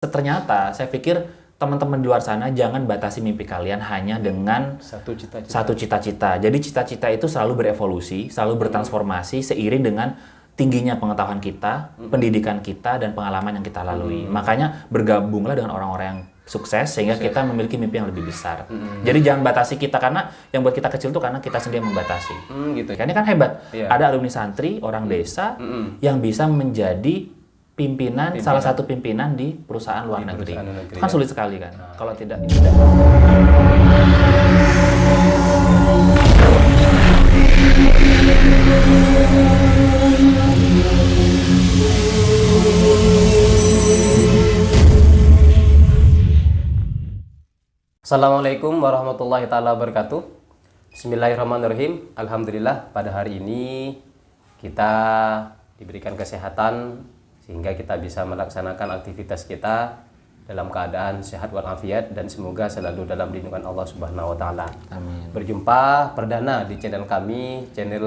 Ternyata saya pikir teman-teman di luar sana jangan batasi mimpi kalian hanya dengan satu cita-cita. Jadi cita-cita itu selalu berevolusi, selalu bertransformasi seiring dengan tingginya pengetahuan kita, pendidikan kita, dan pengalaman yang kita lalui. Makanya bergabunglah dengan orang-orang yang sukses sehingga kita memiliki mimpi yang lebih besar. Jadi jangan batasi kita, karena yang buat kita kecil tuh karena kita sendiri yang membatasi. Gitu. Ini kan hebat. Ada alumni santri, orang desa yang bisa menjadi pimpinan, salah satu pimpinan di perusahaan luar negeri. Itu kan sulit sekali kan. Kalau tidak. Assalamualaikum warahmatullahi taala wabarakatuh. Bismillahirrahmanirrahim. Alhamdulillah pada hari ini kita diberikan kesehatan sehingga kita bisa melaksanakan aktivitas kita dalam keadaan sehat walafiat dan semoga selalu dalam lindungan Allah Subhanahu wa taala. Amin. Berjumpa perdana di channel kami, channel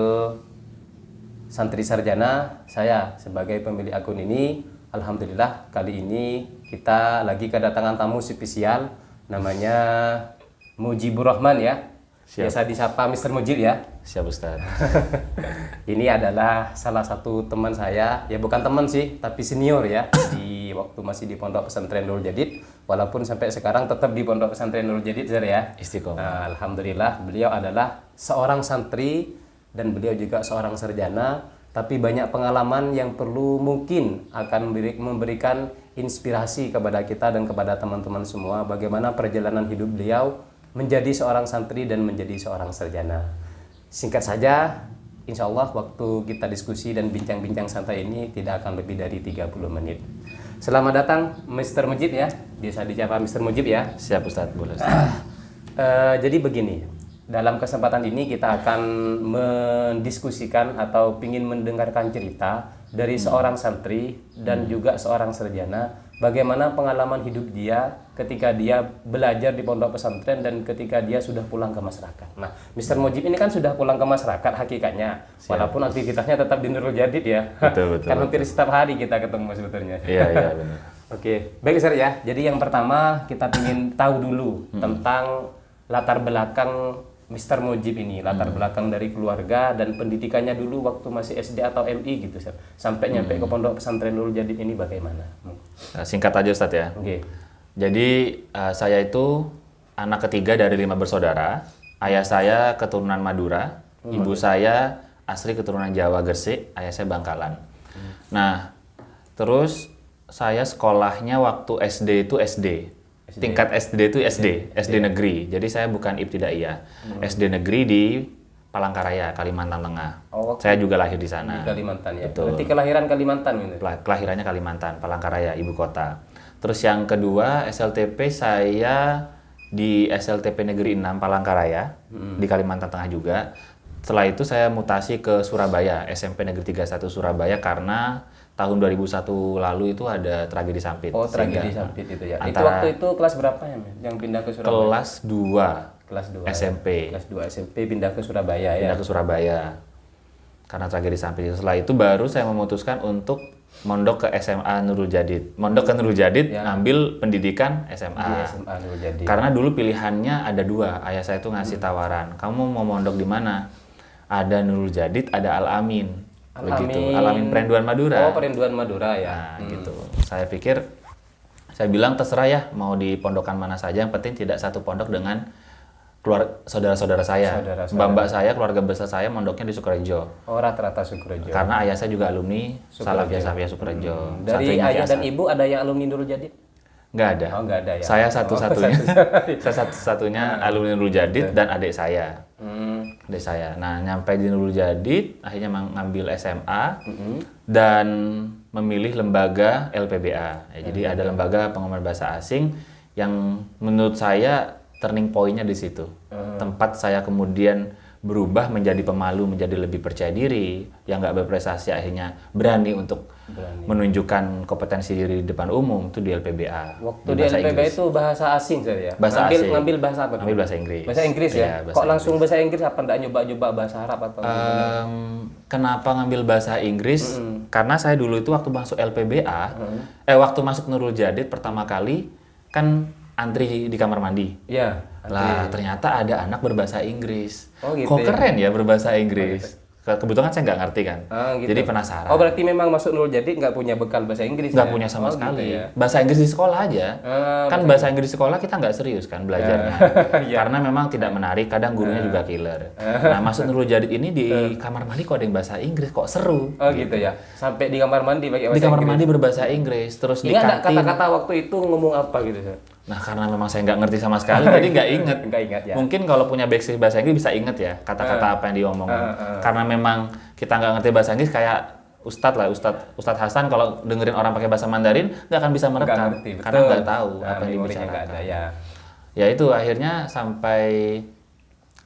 Santri Sarjana. Saya sebagai pemilik akun ini, alhamdulillah kali ini kita lagi kedatangan tamu spesial namanya Mujibur Rahman ya. Siap. Biasa disapa Mr. Mujib ya. Siap Ustaz. Ini adalah salah satu teman saya, ya bukan teman sih, tapi senior ya, di waktu masih di Pondok Pesantren Nurul Jadid, walaupun sampai sekarang tetap di Pondok Pesantren Nurul Jadid ya. Istiqomah. Nah, alhamdulillah beliau adalah seorang santri dan beliau juga seorang sarjana, tapi banyak pengalaman yang perlu mungkin akan memberikan inspirasi kepada kita dan kepada teman-teman semua bagaimana perjalanan hidup beliau menjadi seorang santri dan menjadi seorang sarjana. Singkat saja, insya Allah waktu kita diskusi dan bincang-bincang santai ini tidak akan lebih dari 30 menit. Selamat datang Mr. Mujib ya, biasa disapa Mr. Mujib ya. Siap Ustaz, boleh Ustaz. Jadi begini, dalam kesempatan ini kita akan mendiskusikan atau ingin mendengarkan cerita dari seorang santri dan juga seorang sarjana, bagaimana pengalaman hidup dia ketika dia belajar di pondok pesantren dan ketika dia sudah pulang ke masyarakat. Nah, Mr. Mujib ini kan sudah pulang ke masyarakat hakikatnya, walaupun aktivitasnya tetap di Nurul Jadid ya. Betul. Kan hampir setiap hari kita ketemu sebetulnya. Iya benar. Oke, baik Sir ya. Jadi yang pertama kita ingin tahu dulu tentang latar belakang Mr. Mujib ini, latar belakang dari keluarga dan pendidikannya dulu waktu masih SD atau MI gitu, Sir. Sampai nyampe ke pondok pesantren Nurul Jadid ini bagaimana? Singkat aja Ustaz ya. Oke. Jadi saya itu anak ketiga dari 5 bersaudara. Ayah saya keturunan Madura, ibu saya asli keturunan Jawa Gresik, ayah saya Bangkalan. Nah, terus saya sekolahnya waktu SD itu SD. Tingkat SD itu SD negeri. Jadi saya bukan ibtidaiyah. SD negeri di Palangkaraya, Kalimantan Tengah. Saya juga lahir di sana. Di Kalimantan ya. Betul. Berarti kelahiran Kalimantan gitu. Kelahirannya Kalimantan, Palangkaraya, ibu kota. Terus yang kedua, SLTP saya di SLTP Negeri 6 Palangkaraya, di Kalimantan Tengah juga. Setelah itu saya mutasi ke Surabaya, SMP Negeri 31 Surabaya, karena tahun 2001 lalu itu ada tragedi Sampit. Oh, tragedi Sampit itu ya. Itu Antara waktu itu kelas berapa ya, yang pindah ke Surabaya? kelas 2 Kelas 2 SMP. Kelas 2 SMP pindah ke Surabaya ya. Pindah ke Surabaya. Karena tragedi Sampit. Setelah itu baru saya memutuskan untuk mondok ke SMA Nurul Jadid. Mondok ke Nurul Jadid, ngambil pendidikan SMA. Di SMA Nurul Jadid. Karena dulu pilihannya ada 2. Ayah saya tuh ngasih tawaran. Kamu mau mondok di mana? Ada Nurul Jadid, ada Al-Amin. Begitu. Al-Amin Perinduan Madura. Oh, Perinduan Madura ya. Nah, gitu. Saya pikir, saya bilang terserah ya, mau di pondokan mana saja, yang penting tidak satu pondok dengan saudara-saudara saya. Mbak-mbak saya, keluarga besar saya mondoknya di Sukorejo. Oh, rata-rata Sukorejo. Karena ayah saya juga alumni Salafiyah Sukorejo. Dari ayah dan ibu ada yang alumni Nurul Jadid? Nggak ada. Oh, nggak ada ya. Saya satu-satunya. Saya satu-satunya alumni Nurul Jadid dan adik saya. Adik saya. Nah, nyampe di Nurul Jadid, akhirnya mengambil SMA dan memilih lembaga LPBA. Ya, jadi ada lembaga pengembangan bahasa asing yang menurut saya turning point-nya di situ. Tempat saya kemudian berubah menjadi pemalu, menjadi lebih percaya diri, yang nggak berprestasi akhirnya berani untuk menunjukkan kompetensi diri di depan umum itu di LPBA. Waktu di LPBA itu bahasa asing saya ya. Bahasa asing. Ngambil bahasa apa? Ngambil bahasa Inggris. Bahasa Inggris ya. Iya, bahasa Kok langsung bahasa Inggris, apa enggak nyoba-nyoba bahasa Arab atau Kenapa ngambil bahasa Inggris? Karena saya dulu itu waktu masuk LPBA, waktu masuk Nurul Jadid pertama kali kan antri di kamar mandi. Iya. Lah ternyata ada anak berbahasa Inggris. Oh, gitu Kok ya? keren ya berbahasa Inggris. Kebetulan saya nggak ngerti kan. Gitu. Jadi penasaran. Oh, berarti memang masuk Nurul Jadid nggak punya bekal bahasa Inggris Nggak ya? punya sama sekali. Gitu ya? Bahasa Inggris di sekolah aja. Kan bahasa Inggris di sekolah kita nggak serius kan belajarnya. Karena memang tidak menarik, kadang gurunya juga killer. Nah, masuk Nurul Jadid ini di kamar mandi kok ada yang bahasa Inggris, kok seru. Oh gitu ya. Sampai di kamar mandi pakai bahasa Di kamar Inggris. mandi berbahasa Inggris, terus di Ingat nggak kantin. kata-kata waktu itu ngomong apa gitu? Sir? Nah, karena memang saya nggak ngerti sama sekali, jadi nggak inget. Nggak ingat ya. Mungkin kalau punya basic bahasa Inggris bisa inget ya kata-kata apa yang diomongin. Karena memang kita nggak ngerti bahasa Inggris kayak Ustadz Hasan kalau dengerin orang pakai bahasa Mandarin nggak akan bisa merekam Nggak ngerti, karena betul. nggak tahu Nah, apa yang memorinya nggak dibicarakan. ada ya. Ya itu akhirnya sampai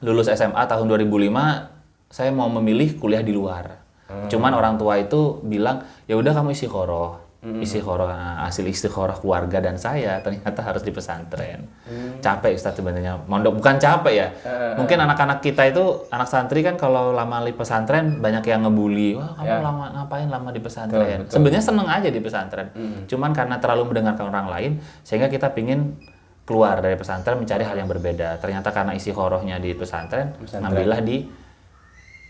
lulus SMA tahun 2005 saya mau memilih kuliah di luar. Cuman orang tua itu bilang ya udah kamu istiqoroh. Hasil istiqoroh keluarga dan saya ternyata harus di pesantren. Capek Ustadz sebenarnya mondok, bukan capek ya. Mungkin anak-anak kita itu anak santri kan kalau lama di pesantren banyak yang ngebully. Wah kamu lama ngapain lama di pesantren? Sebenarnya seneng aja di pesantren. Cuman karena terlalu mendengarkan orang lain sehingga kita pingin keluar dari pesantren mencari hal yang berbeda. Ternyata karena istiqorohnya di pesantren, ngambillah di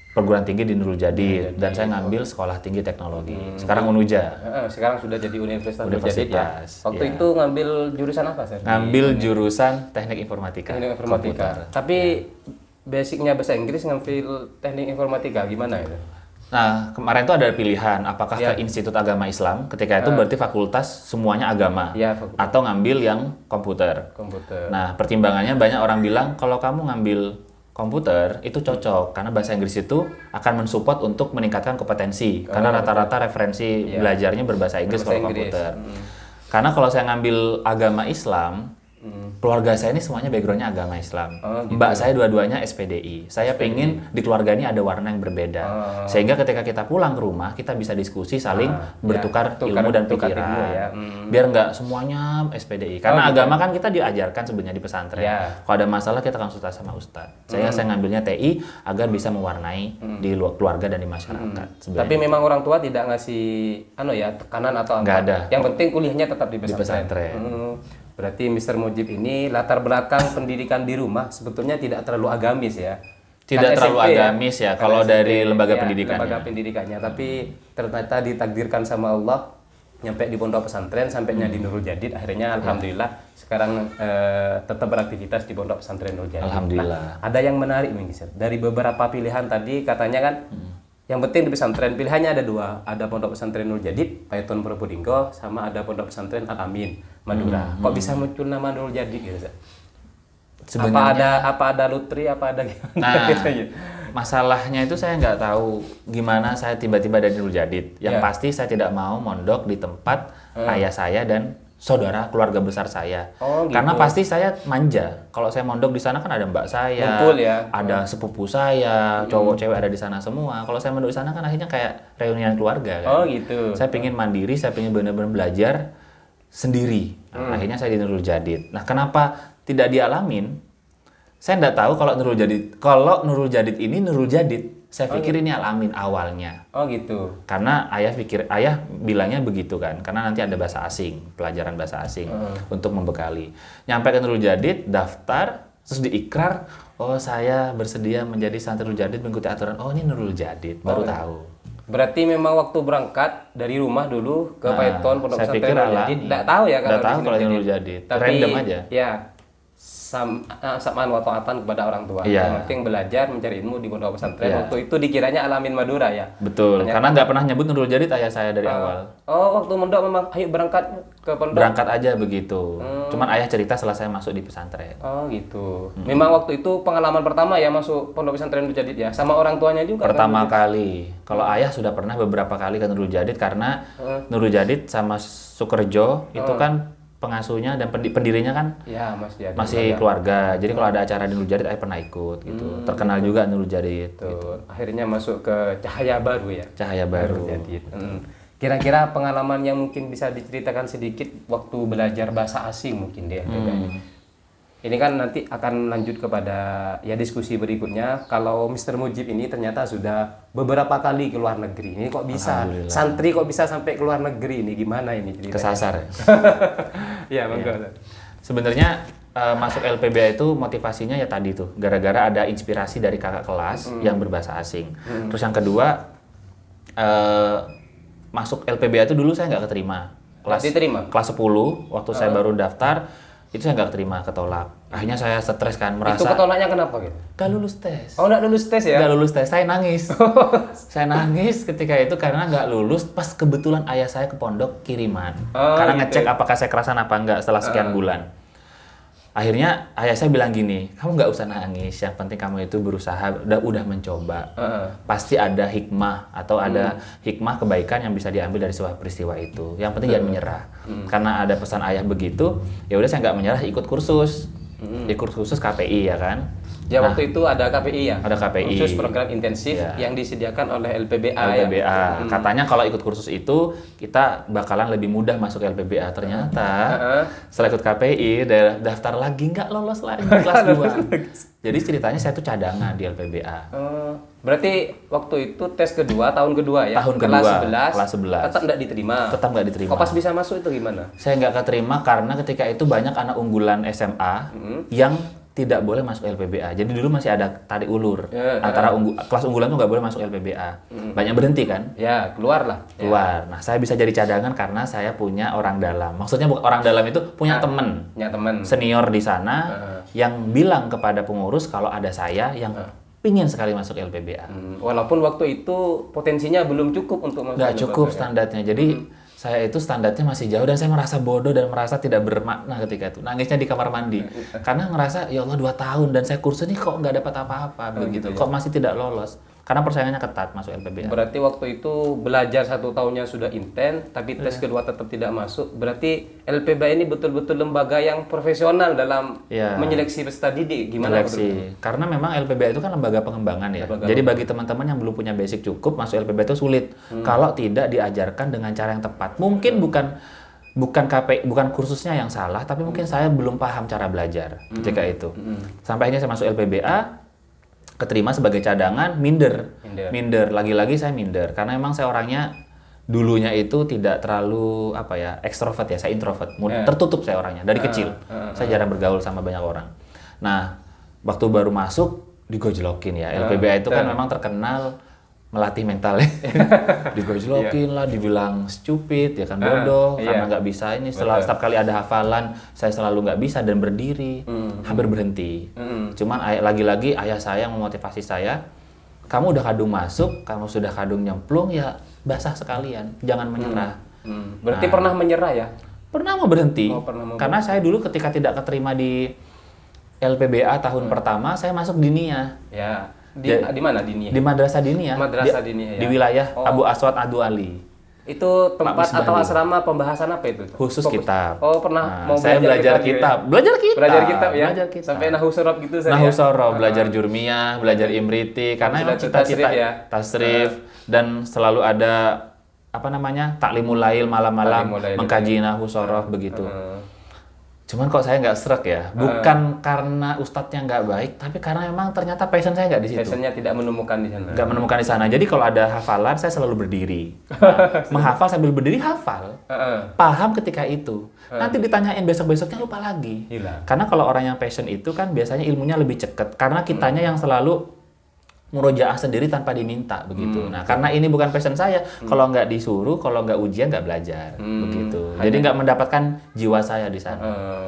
perguruan tinggi di Nurul Jadid dan saya ngambil sekolah tinggi teknologi. Sekarang Unuja. Sekarang sudah jadi universitas Nurul Jadid ya. Universitas, Waktu ya. itu ngambil jurusan apa, Sir? Ngambil jurusan teknik informatika. Teknik informatika. Tapi basicnya bahasa Inggris, ngambil teknik informatika gimana itu? Nah, kemarin itu ada pilihan apakah ke Institut Agama Islam, ketika itu berarti fakultas semuanya agama, Ya, fakultas. atau ngambil yang komputer. Komputer. Nah, pertimbangannya banyak orang bilang kalau kamu ngambil komputer itu cocok karena bahasa Inggris itu akan mensupport untuk meningkatkan kompetensi karena rata-rata referensi belajarnya berbahasa Inggris kalau komputer. Karena kalau saya ngambil agama Islam, keluarga saya ini semuanya backgroundnya agama Islam. Mbak saya dua-duanya SPDI. Saya pengen di keluarga ini ada warna yang berbeda. Sehingga ketika kita pulang ke rumah, kita bisa diskusi saling bertukar ilmu dan tukar pikiran. ilmu ya. Biar nggak semuanya SPDI. Karena agama kan kita diajarkan sebenarnya di pesantren. Kalau ada masalah kita konsultasi sama ustadz. Sehingga saya ngambilnya TI agar bisa mewarnai di keluarga dan di masyarakat. Tapi memang orang tua tidak ngasih tekanan atau apa. Nggak ada. Yang penting kuliahnya tetap di Di pesantren. pesantren. Berarti Mr. Mujib ini latar belakang pendidikan di rumah sebetulnya tidak terlalu agamis ya. Tidak Kan terlalu SMP agamis ya, Kan kalau SMP, dari lembaga pendidikannya. Lembaga pendidikannya, tapi ternyata ditakdirkan sama Allah nyampe di pondok pesantren, sampainya di Nurul Jadid, akhirnya alhamdulillah sekarang tetap beraktivitas di pondok pesantren Nurul Jadid. Alhamdulillah. Nah, ada yang menarik nih, Sir. Dari beberapa pilihan tadi katanya kan yang penting di pesantren pilihannya ada dua, ada pondok pesantren Nurul Jadid, Paiton Probolinggo, sama ada pondok pesantren Al Amin Madura. Kok bisa muncul nama Nurul Jadid gitu, Sir? Apa ada lutri, apa ada gimana? Nah, masalahnya itu saya nggak tahu gimana saya tiba-tiba dari Nurul Jadid. Yang pasti saya tidak mau mondok di tempat ayah saya dan saudara keluarga besar saya. Oh, gitu. Karena pasti saya manja. Kalau saya mondok di sana kan ada mbak saya, Ngumpul ya. ada sepupu saya, cowok cewek ada di sana semua. Kalau saya mondok di sana kan akhirnya kayak reunian keluarga kan. Oh gitu. Saya pengen mandiri, saya pengen benar-benar belajar sendiri. Nah, akhirnya saya di Nurul Jadid. Nah, kenapa tidak dialamin? Saya nggak tahu kalau Nurul Jadid. Kalau Nurul Jadid ini Nurul Jadid. Saya pikir ini alamin awalnya. Oh gitu. Karena ayah bilangnya begitu kan. Karena nanti ada bahasa asing, pelajaran bahasa asing untuk membekali. Nyampe ke Nurul Jadid, daftar, terus diikrar, oh saya bersedia menjadi santri Nurul Jadid mengikuti aturan. Oh ini Nurul Jadid, baru tahu. Berarti memang waktu berangkat dari rumah dulu ke Paiton pondok saya pesantren pikir Nurul Jadid, enggak tahu ya Nggak tahu di kalau sini Nurul Jadid. Tapi Random aja. ya samaan wa ta'atan kepada orang tua. Iya. Yang penting belajar mencari ilmu di pondok pesantren. Waktu itu dikiranya Alamin Madura ya. Betul, karena nggak pernah nyebut Nurul Jadid ayah saya dari awal. Oh, waktu mondok memang ayo berangkat ke pondok. Berangkat aja begitu. Cuman ayah cerita setelah saya masuk di pesantren. Oh gitu. Memang waktu itu pengalaman pertama ya masuk pondok pesantren Nurul Jadid ya, sama orang tuanya juga. Pertama kali. Kalau ayah sudah pernah beberapa kali ke Nurul Jadid karena Nurul Jadid sama Sukerjo itu kan pengasuhnya dan pendirinya kan Ya, masih ada. masih keluarga. Jadi kalau ada acara di Nurul Jarid, ayah pernah ikut gitu. Terkenal juga Nurul Jarid. Tuh, akhirnya masuk ke cahaya baru ya. Cahaya baru. Jadi, kira-kira pengalaman yang mungkin bisa diceritakan sedikit waktu belajar bahasa asing mungkin deh. Ini kan nanti akan lanjut kepada ya diskusi berikutnya. Kalau Mr. Mujib ini ternyata sudah beberapa kali ke luar negeri. Ini kok bisa santri kok bisa sampai ke luar negeri ini gimana ini ceritanya? Kesasar ya. Ya, monggo. Sebenarnya masuk LPBA itu motivasinya ya tadi tuh, gara-gara ada inspirasi dari kakak kelas yang berbahasa asing. Terus yang kedua, masuk LPBA itu dulu saya nggak keterima. Kelas 10, waktu saya baru daftar, itu saya nggak keterima, ketolak. Akhirnya saya stres kan, merasa... Itu ketolaknya kenapa gitu? Gak lulus tes. Oh, nggak lulus tes ya? Gak lulus tes, saya nangis. Saya nangis ketika itu karena nggak lulus, pas kebetulan ayah saya ke pondok kiriman. Karena gitu. ngecek apakah saya kerasan apa enggak setelah sekian bulan. Akhirnya ayah saya bilang gini, kamu nggak usah nangis, yang penting kamu itu berusaha, udah mencoba. Pasti ada hikmah atau ada hikmah kebaikan yang bisa diambil dari sebuah peristiwa itu. Yang penting jangan menyerah. Karena ada pesan ayah begitu, ya udah saya nggak menyerah, ikut kursus. Ikut kursus KPI ya kan. Ya, waktu itu ada KPI ya? Ada KPI. Kursus program intensif yang disediakan oleh LPBA LPBA. ya? Katanya kalau ikut kursus itu kita bakalan lebih mudah masuk LPBA. Ternyata setelah ikut KPI, daftar lagi nggak lolos lagi kelas 2. Jadi ceritanya saya tuh cadangan di LPBA. Berarti waktu itu tes kedua, tahun kedua ya? Tahun kedua, kelas 11. 11. Tetap nggak diterima? Tetap nggak diterima. Kok pas bisa masuk itu gimana? Saya nggak keterima karena ketika itu banyak anak unggulan SMA yang tidak boleh masuk LPBA. Jadi dulu masih ada tarik ulur antara kelas unggulan tuh nggak boleh masuk LPBA. Banyak berhenti kan? Ya, keluar lah. Keluar. Nah, saya bisa jadi cadangan karena saya punya orang dalam. Maksudnya orang dalam itu punya temen. Punya teman. Senior di sana yang bilang kepada pengurus kalau ada saya yang pingin sekali masuk LPBA. Walaupun waktu itu potensinya belum cukup untuk masuk Nggak cukup LPBA. standarnya. Jadi saya itu standarnya masih jauh dan saya merasa bodoh dan merasa tidak bermakna ketika itu. Nangisnya di kamar mandi. Karena ngerasa ya Allah 2 tahun dan saya kursus ini kok nggak dapat apa-apa begitu. Kok masih tidak lolos. Karena persaingannya ketat masuk LPBA. Berarti waktu itu belajar 1 tahunnya sudah intens, tapi tes kedua tetap tidak masuk. Berarti LPBA ini betul-betul lembaga yang profesional dalam menyeleksi peserta didik. Gimana? Seleksi. Karena memang LPBA itu kan lembaga pengembangan ya. Jadi bagi teman-teman yang belum punya basic cukup, masuk LPBA itu sulit. Kalau tidak diajarkan dengan cara yang tepat. Mungkin bukan kursusnya yang salah, tapi mungkin saya belum paham cara belajar ketika itu. Sampai akhirnya saya masuk LPBA, keterima sebagai cadangan, minder. Lagi-lagi saya minder karena memang saya orangnya dulunya itu tidak terlalu ekstrovert ya, saya introvert. Tertutup saya orangnya dari kecil. Saya jarang bergaul sama banyak orang. Nah, waktu baru masuk digojlokin ya. LPBA itu kan memang terkenal melatih mental ya. Digojlokin lah, dibilang stupid ya kan, bodoh karena nggak bisa ini. Setiap kali ada hafalan saya selalu nggak bisa dan berdiri, hampir berhenti. Cuman lagi-lagi ayah saya memotivasi saya, kamu udah kadung masuk, kamu sudah kadung nyemplung ya basah sekalian, jangan menyerah. Berarti pernah menyerah ya? Pernah mau berhenti. Pernah mau karena saya dulu ketika tidak keterima di LPBA tahun pertama, saya masuk Diniyah. Ya. Di mana Diniyah? Di Madrasah Diniyah. Madrasah Diniyah ya. Di wilayah Abu Aswad Adu Ali. Itu tempat atau asrama pembahasan apa itu? Khusus kitab. Oh, pernah mau saya belajar kitab. Belajar kitab ya. Sampai nahwu sorob gitu saya. Nahwu sorob, belajar jurmiyah, belajar imriti karena emang cita-cita tasrif dan selalu ada taklimul lail malam-malam mengkaji nahwu sorob begitu. Cuman kok saya nggak srek ya, bukan karena ustadznya nggak baik, tapi karena memang ternyata passion saya nggak di situ. Passionnya tidak menemukan di sana. Nggak menemukan di sana. Jadi kalau ada hafalan, saya selalu berdiri. Menghafal sambil berdiri, hafal. Paham ketika itu. Nanti ditanyain besok-besoknya lupa lagi. Karena kalau orang yang passion itu kan biasanya ilmunya lebih cepat. Karena kitanya yang selalu murojaah sendiri tanpa diminta begitu. Nah, karena ini bukan passion saya, kalau nggak disuruh, kalau nggak ujian nggak belajar begitu. Jadi nggak mendapatkan jiwa saya di sana.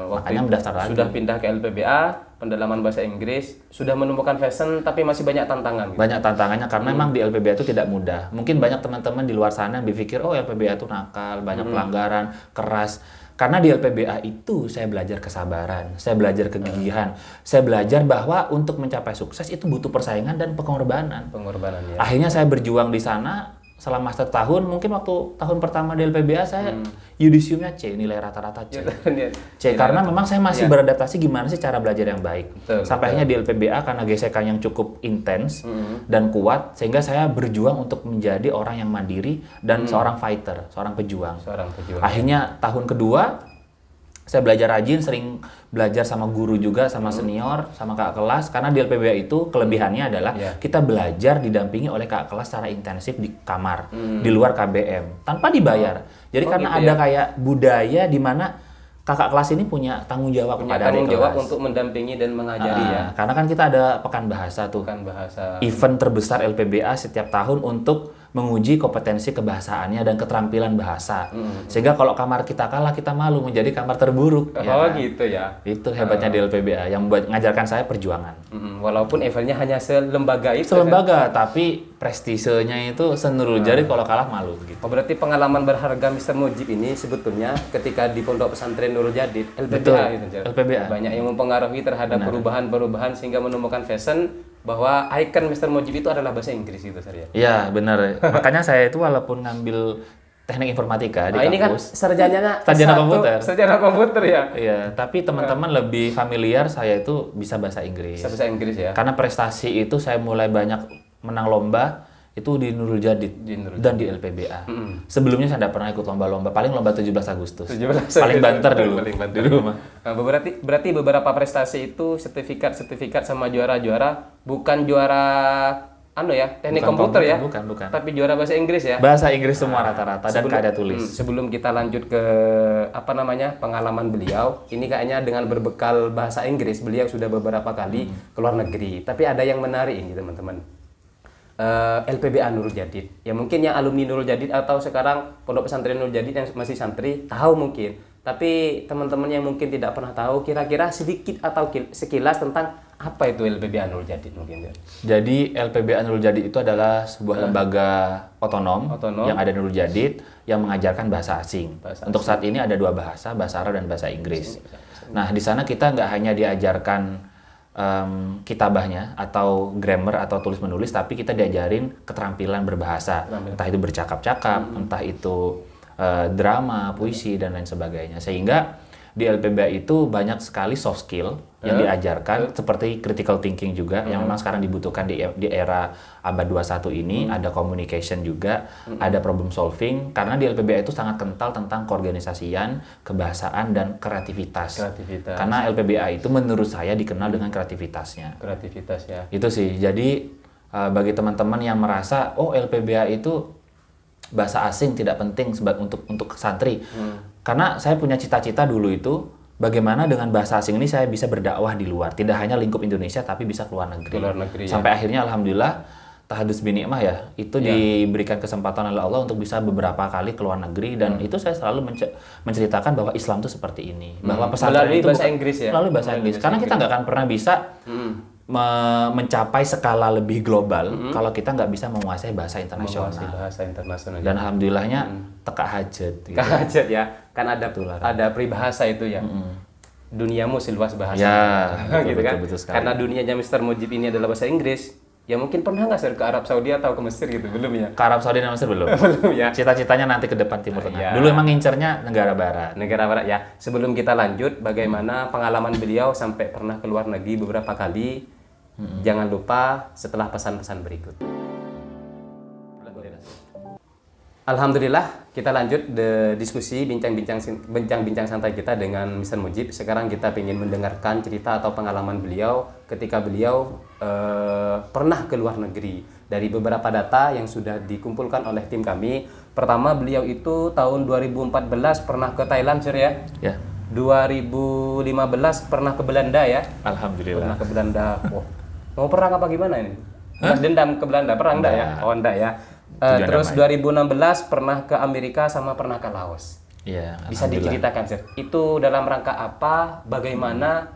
Makanya mendaftar lagi. Sudah pindah ke LPBA, pendalaman bahasa Inggris, sudah menemukan passion tapi masih banyak tantangan. Gitu. Banyak tantangannya karena memang di LPBA itu tidak mudah. Mungkin banyak teman-teman di luar sana yang berpikir, oh LPBA itu nakal, banyak pelanggaran, keras. Karena di LPBA itu saya belajar kesabaran, saya belajar kegigihan, saya belajar bahwa untuk mencapai sukses itu butuh persaingan dan pengorbanan. Ya. Akhirnya saya berjuang di sana selama 1 tahun, mungkin waktu tahun pertama di LPBA saya yudisiumnya C, nilai rata-rata C. C karena memang saya masih beradaptasi gimana sih cara belajar yang baik. Sampai akhirnya di LPBA karena gesekan yang cukup intens dan kuat, sehingga saya berjuang untuk menjadi orang yang mandiri dan seorang fighter, seorang pejuang. Akhirnya tahun kedua saya belajar rajin, sering belajar sama guru juga, sama senior, sama kakak kelas. Karena di LPBA itu kelebihannya adalah kita belajar didampingi oleh kakak kelas secara intensif di kamar, di luar KBM, tanpa dibayar. Jadi karena ada kayak budaya di mana kakak kelas ini punya tanggung jawab kepada adik kelas. Tanggung jawab untuk mendampingi dan mengajari ya. Karena kan kita ada pekan bahasa tuh. Pekan bahasa. Event terbesar LPBA setiap tahun untuk menguji kompetensi kebahasaannya dan keterampilan bahasa. Sehingga kalau kamar kita kalah, kita malu menjadi kamar terburuk. Gitu ya. Itu hebatnya di LPBA yang mengajarkan saya perjuangan. Walaupun eventnya hanya selembaga itu. Selembaga, tapi prestisenya itu senurul jari, kalau kalah malu gitu. Oh, berarti pengalaman berharga Mr. Mujib ini sebetulnya ketika di Pondok Pesantren Nurul Jadid, LPBA gitu. LPBA. Banyak yang mempengaruhi terhadap perubahan-perubahan sehingga menemukan fashion bahwa ikon Mr. Mujib itu adalah bahasa Inggris gitu, Sar ya. Iya, benar. Makanya saya itu walaupun ngambil teknik informatika di ini kan kampus, sarjana komputer. Sarjana komputer ya. Iya, tapi teman-teman lebih familiar saya itu bisa bahasa Inggris. Bahasa Inggris ya. Karena prestasi itu saya mulai banyak menang lomba itu di Nurul Jadid dan di LPBA. Sebelumnya saya tidak pernah ikut lomba-lomba, paling lomba 17 Agustus. Paling banter dulu di rumah. Nah, berarti beberapa prestasi itu sertifikat sama juara-juara bukan juara teknik komputer ya. Bukan. Tapi juara bahasa Inggris ya. Bahasa Inggris semua rata-rata dan kada tulis. Sebelum kita lanjut ke pengalaman beliau, ini kayaknya dengan berbekal bahasa Inggris beliau sudah beberapa kali ke luar negeri. Tapi ada yang menarik ini teman-teman. LPBA Nurul Jadid. Ya mungkin yang alumni Nurul Jadid atau sekarang Pondok Pesantren Nurul Jadid yang masih santri tahu mungkin. Tapi teman-teman yang mungkin tidak pernah tahu kira-kira sedikit atau sekilas tentang apa itu LPBA Nurul Jadid mungkin. Jadi LPBA Nurul Jadid itu adalah sebuah lembaga otonom yang ada di Nurul Jadid yang mengajarkan bahasa asing. Untuk saat ini ada 2 bahasa Arab dan bahasa Inggris. Nah, di sana kita nggak hanya diajarkan kitabahnya atau grammar atau tulis menulis, tapi kita diajarin keterampilan berbahasa, entah itu bercakap-cakap, entah itu drama, puisi dan lain sebagainya. Sehingga di LPBA itu banyak sekali soft skill yang diajarkan, seperti critical thinking juga yang memang sekarang dibutuhkan di era abad 21 ini. Ada communication juga, ada problem solving, karena di LPBA itu sangat kental tentang keorganisasian, kebahasaan dan kreativitas. Karena LPBA itu menurut saya dikenal dengan kreativitasnya. Kreativitas ya. Itu sih. Jadi bagi teman-teman yang merasa LPBA itu bahasa asing tidak penting untuk santri. Karena saya punya cita-cita dulu itu bagaimana dengan bahasa asing ini saya bisa berdakwah di luar, tidak hanya lingkup Indonesia tapi bisa keluar negeri. Sampai akhirnya alhamdulillah tahadus binikmah ya, itu diberikan kesempatan oleh Allah untuk bisa beberapa kali keluar negeri, dan itu saya selalu menceritakan bahwa Islam itu seperti ini, bahwa pesantren melalui itu bahasa Inggris ya. Melalui bahasa Inggris. Karena kita nggak akan pernah bisa mencapai skala lebih global kalau kita nggak bisa menguasai bahasa internasional. Dan alhamdulillahnya teka hajat. Gitu. Teka hajat ya, kan ada peribahasa itu ya. Duniamu seluas bahasa. Ya, betul, gitu kan. betul sekali. Karena dunianya Mr. Mujib ini adalah bahasa Inggris. Ya mungkin pernah nggak ke Arab Saudi atau ke Mesir gitu? Belum ya? Ke Arab Saudi dan Mesir belum. Belum ya. Cita-citanya nanti ke depan Timur Tengah. Dulu emang ngincernya negara barat. Negara barat ya. Sebelum kita lanjut, bagaimana pengalaman beliau sampai pernah ke luar negeri beberapa kali? Jangan lupa setelah pesan-pesan berikut. Alhamdulillah, kita lanjut diskusi bincang-bincang santai kita dengan Mr. Mujib. Sekarang kita ingin mendengarkan cerita atau pengalaman beliau ketika beliau pernah ke luar negeri. Dari beberapa data yang sudah dikumpulkan oleh tim kami, pertama beliau itu tahun 2014 pernah ke Thailand, Sir ya? Ya. 2015 pernah ke Belanda ya? Alhamdulillah. Pernah ke Belanda. Mau perang apa gimana ini? Dendam ke Belanda, perang enggak ya? Oh enggak ya. Terus 2016 pernah ke Amerika sama pernah ke Laos. Iya. Bisa diceritakan, Sir? Itu dalam rangka apa? Bagaimana?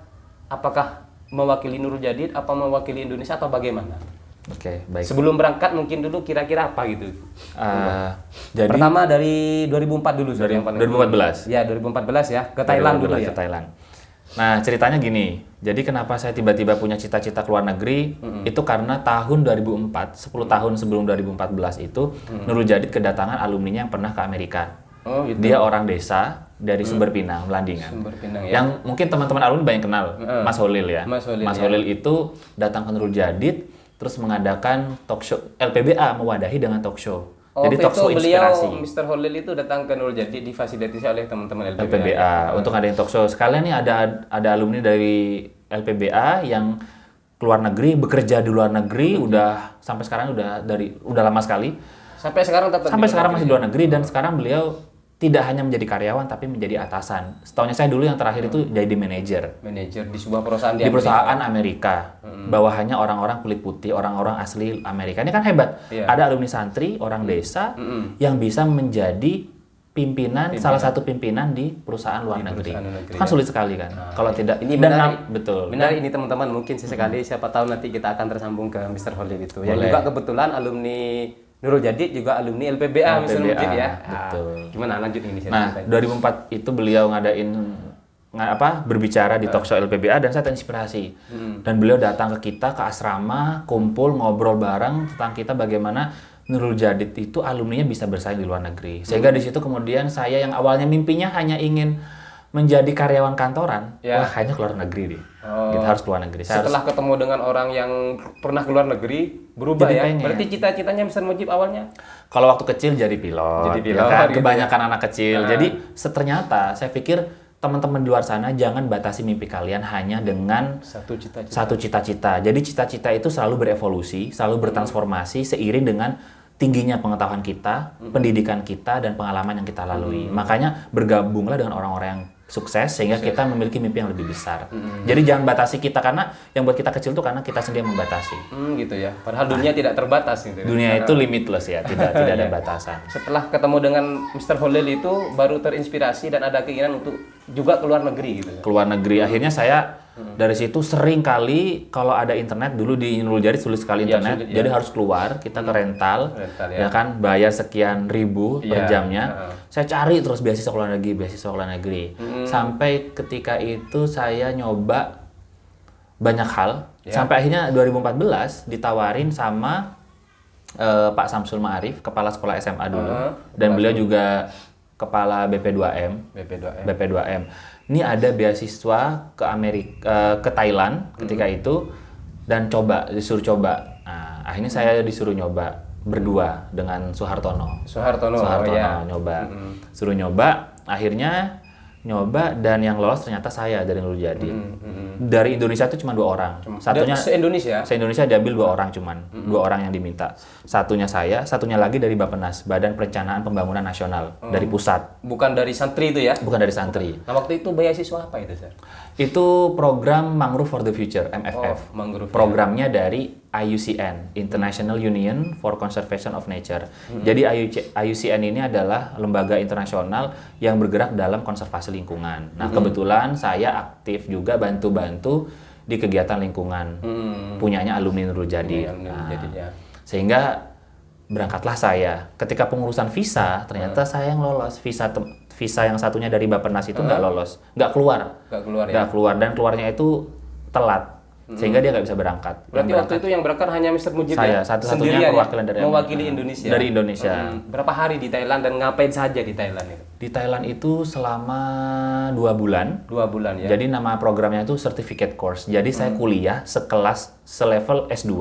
Apakah mewakili Nurul Jadid, apa mewakili Indonesia atau bagaimana? Oke, baik. Sebelum berangkat mungkin dulu kira-kira apa gitu? Jadi pertama dari 2004 dulu, 2014. Ya, 2014 ya, ke Thailand dulu ya. Ke Thailand. Nah, ceritanya gini. Jadi kenapa saya tiba-tiba punya cita-cita ke luar negeri? Itu karena tahun 2004, 10 tahun sebelum 2014 itu, Nurul Jadid kedatangan alumninya yang pernah ke Amerika. Oh, gitu. Dia orang desa dari Sumber Pinang, Melandingan. Sumber Pinang ya. Yang mungkin teman-teman alumni banyak kenal, Mas Holil ya. Mas Holil, Mas ya. Holil itu datang ke Nurul Jadid, terus mengadakan talk show, LPBA mewadahi dengan talk show. Oh, Jadi talk show itu beliau, inspirasi. Mr. Holil itu datang ke Nurul Jadid difasilitasi oleh teman-teman LPBA. LPBA untuk ngadain talk show. Sekalian nih ada alumni dari LPBA yang keluar negeri, bekerja di luar negeri, udah sampai sekarang udah lama sekali. Sampai sekarang tetap Sampai di sekarang luar masih di luar negeri dan sekarang beliau tidak hanya menjadi karyawan tapi menjadi atasan. Setaunya saya dulu yang terakhir itu jadi manajer manajer di sebuah perusahaan di perusahaan Amerika. Bawahannya orang-orang kulit putih, orang-orang asli Amerika. Ini kan hebat. Iya. Ada alumni santri, orang desa yang bisa menjadi pimpinan, salah satu pimpinan di perusahaan luar negeri. perusahaan luar negeri, Itu kan ya. sulit sekali kan. Kalau tidak Ini dan menarik. betul. Menarik ini teman-teman, mungkin sesekali siapa tahu nanti kita akan tersambung ke Mr. Holil itu. Yang Boleh. juga kebetulan alumni Nurul Jadid juga alumni LPBA, Mr. LPBA, Mujib ya. betul. Gimana lanjut ini? Nah, 2004 itu beliau ngadain berbicara di talk show LPBA dan saya terinspirasi. Dan beliau datang ke kita ke asrama, kumpul ngobrol bareng tentang kita bagaimana Nurul Jadid itu alumninya bisa bersaing di luar negeri. Sehingga di situ kemudian saya yang awalnya mimpinya hanya ingin menjadi karyawan kantoran, Ya. wah kayaknya keluar negeri deh. Oh. Kita harus keluar negeri. Saya harus Setelah ketemu dengan orang yang pernah keluar negeri, berubah Jadi ya. pengen. Berarti cita-citanya Mr. Mujib awalnya? kalau waktu kecil jadi pilot, Jadi pilot, ya kan? gitu Kebanyakan anak kecil. Nah. Jadi ternyata saya pikir teman-teman di luar sana jangan batasi mimpi kalian hanya dengan Satu cita-cita. satu cita-cita. Jadi cita-cita itu selalu berevolusi, selalu bertransformasi seiring dengan tingginya pengetahuan kita, pendidikan kita, dan pengalaman yang kita lalui. Makanya bergabunglah dengan orang-orang yang sukses sehingga kita memiliki mimpi yang lebih besar. Jadi jangan batasi kita karena yang buat kita kecil itu karena kita sendiri yang membatasi. Gitu ya. Padahal dunia tidak terbatas gitu. Dunia itu limitless ya, tidak ada batasan. Setelah ketemu dengan Mr. Holil itu baru terinspirasi dan ada keinginan untuk juga keluar negeri gitu. Keluar negeri. Akhirnya saya dari situ sering kali kalau ada internet, dulu di Nurul Jadid sulit sekali Iya, internet, sulit, ya. jadi harus keluar, kita ke rental, Rental, ya kan, bayar sekian ribu per Iya, jamnya. Saya cari terus beasiswa ke luar negeri. Sampai ketika itu saya nyoba banyak hal, sampai akhirnya 2014 ditawarin sama Pak Samsul Ma'arif, kepala sekolah SMA dulu, dan beliau juga kepala BP2M. BP2M. BP2M. Ini ada beasiswa ke Amerika, ke Thailand ketika itu dan disuruh coba. Nah, akhirnya saya disuruh nyoba berdua dengan Soehartono. Soehartono, ya. Nyoba. Suruh nyoba, akhirnya nyoba dan yang lolos ternyata saya dari Nurul Jadid. Dari Indonesia itu cuma 2 orang. Satunya se-Indonesia? Se-Indonesia diambil 2 orang cuman. 2 orang yang diminta. Satunya saya, satunya lagi dari Bappenas, Badan Perencanaan Pembangunan Nasional dari pusat. Bukan dari santri itu ya? Bukan dari santri. Nah waktu itu beasiswa apa itu, Sir? Itu program Mangrove for the Future, MFF. Mangrove. Programnya dari IUCN, International Union for Conservation of Nature. Jadi IUCN ini adalah lembaga internasional yang bergerak dalam konservasi lingkungan. Nah, kebetulan saya aktif juga bantu-bantu di kegiatan lingkungan. Punyanya alumni Nurul Jadid. Alumni Jadid, ya. Sehingga berangkatlah saya. Ketika pengurusan visa, ternyata saya yang lolos. Visa yang satunya dari Bappenas itu nggak lolos, nggak keluar. Nggak keluar ya? Nggak keluar dan keluarnya itu telat. Sehingga dia nggak bisa berangkat. Berarti waktu itu yang berangkat hanya Mr. Mujib Saya, ya? satu-satunya Sendirian ya? perwakilan dari mewakili Indonesia. Dari Indonesia. Berapa hari di Thailand dan ngapain saja di Thailand itu? Di Thailand itu selama 2 bulan. 2 bulan ya. Jadi nama programnya itu certificate course. Jadi saya kuliah selevel S2,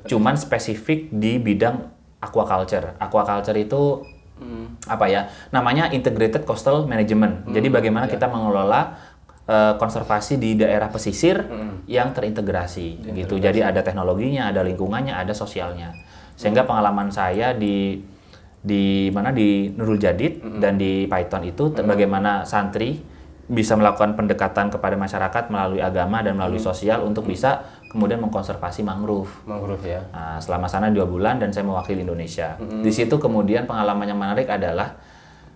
cuman spesifik di bidang aquaculture. Aquaculture itu apa ya? Namanya Integrated Coastal Management. Jadi bagaimana kita mengelola konservasi di daerah pesisir yang terintegrasi gitu. Jadi ada teknologinya, ada lingkungannya, ada sosialnya. Sehingga pengalaman saya di Nurul Jadid dan di Python itu bagaimana santri bisa melakukan pendekatan kepada masyarakat melalui agama dan melalui sosial untuk bisa kemudian mengkonservasi mangrove. Mangrove ya. Nah, selama sana 2 bulan dan saya mewakili Indonesia. Di situ kemudian pengalaman yang menarik adalah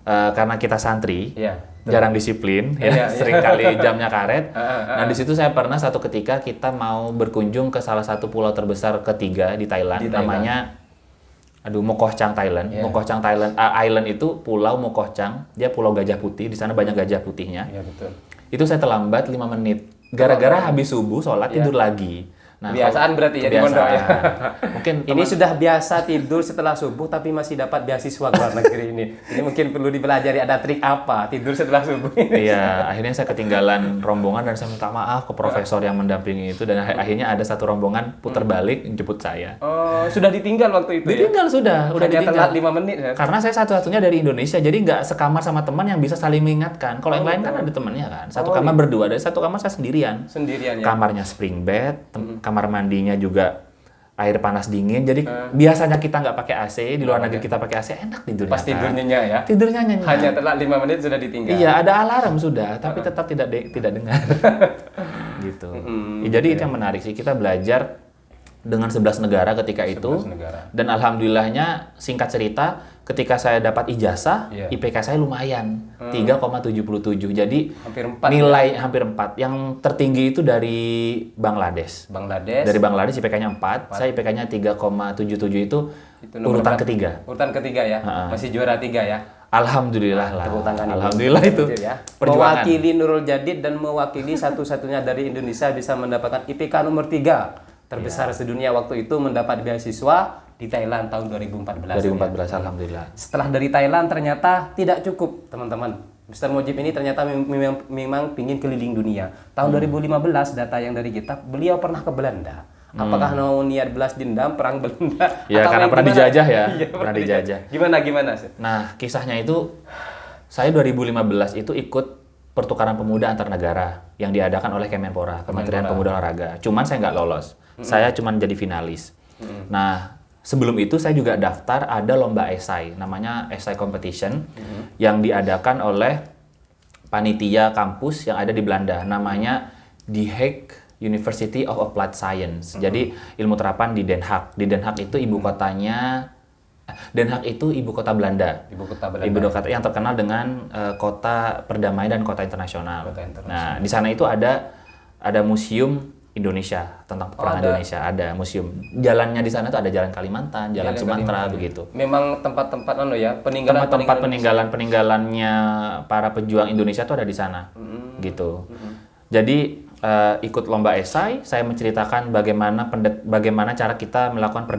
karena kita santri, jarang disiplin, sering kali jamnya karet. Nah, di situ saya pernah satu ketika kita mau berkunjung ke salah satu pulau terbesar ketiga di Thailand, namanya Mokoh Chang Thailand. Mokoh Chang Thailand Island itu pulau Mokoh Chang, dia pulau gajah putih, di sana banyak gajah putihnya. Iya betul. Itu saya terlambat 5 menit. Gara-gara habis subuh sholat tidur lagi. Nah, Kebiasaan berarti ya di pondok ya. Mungkin Ini sudah biasa tidur setelah subuh tapi masih dapat beasiswa ke luar negeri ini. Ini mungkin perlu dipelajari, ada trik apa tidur setelah subuh ini. Iya, akhirnya saya ketinggalan rombongan dan saya minta maaf ke profesor yang mendampingi itu dan akhirnya ada satu rombongan putar balik menjemput saya. Oh, sudah ditinggal waktu itu Ditinggal sudah, udah Hanya ditinggal. telat 5 menit ya. Karena saya satu-satunya dari Indonesia, jadi nggak sekamar sama teman yang bisa saling mengingatkan. Kalau yang lain kan ada temannya kan. Satu kamar berdua, dari satu kamar saya sendirian. Sendirian ya. Kamarnya spring bed, kamar mandinya juga air panas dingin. Jadi biasanya kita nggak pakai AC, di luar negeri kita pakai AC, enak tidurnya. Pas tidur nyenyak ya. Tidurnya nyenyak. Hanya telat 5 menit sudah ditinggal. Iya, ada alarm sudah, tapi tetap tidak dengar. Gitu. Ya, jadi itu yang menarik sih, kita belajar dengan 11 negara ketika itu. 11 negara. Dan alhamdulillahnya singkat cerita ketika saya dapat ijazah, Iya. IPK saya lumayan, 3,77. Jadi Hampir 4 nilai hampir 4. Yang tertinggi itu dari Bangladesh. Bangladesh. Dari Bangladesh IPK-nya 4, saya IPK-nya 3,77 itu nomor urutan berapa? ketiga. Urutan ketiga ya. Masih juara 3 ya. Alhamdulillah lah. Tepuk tangan Alhamdulillah itu. ya. Perjuangan. Mewakili Nurul Jadid dan mewakili satu-satunya dari Indonesia bisa mendapatkan IPK nomor 3 terbesar sedunia waktu itu, mendapat beasiswa di Thailand tahun 2014. 2014 alhamdulillah. Setelah dari Thailand ternyata tidak cukup, teman-teman. Mr. Mujib ini ternyata memang pingin keliling dunia. Tahun 2015 data yang dari kita, beliau pernah ke Belanda. Apakah mau niat balas dendam perang Belanda? Ya atau karena pernah gimana? dijajah ya, Iya, pernah dijajah. Gimana sih? Nah, kisahnya itu saya 2015 itu ikut pertukaran pemuda antar negara yang diadakan oleh Kemenpora, Kementerian Pemuda Olahraga. Cuman saya nggak lolos. Saya cuman jadi finalis. Nah, sebelum itu saya juga daftar ada lomba esai, namanya esai competition yang diadakan oleh panitia kampus yang ada di Belanda, namanya The Hague University of Applied Science. Jadi ilmu terapan di Den Haag. Di Den Haag itu ibu kotanya, Den Haag itu ibu kota Belanda. Ibu kota Belanda. Ibu kota yang terkenal dengan kota perdamaian dan kota internasional. Kota internasional. Nah, di sana itu ada museum Indonesia tentang peperangan Indonesia, ada museum. Jalannya di sana tuh ada Jalan Kalimantan, Jalan Sumatera begitu. Memang tempat-tempat Tempat-tempat peninggalannya para pejuang Indonesia tuh ada di sana. Gitu. Jadi ikut lomba esai, saya menceritakan bagaimana cara kita melakukan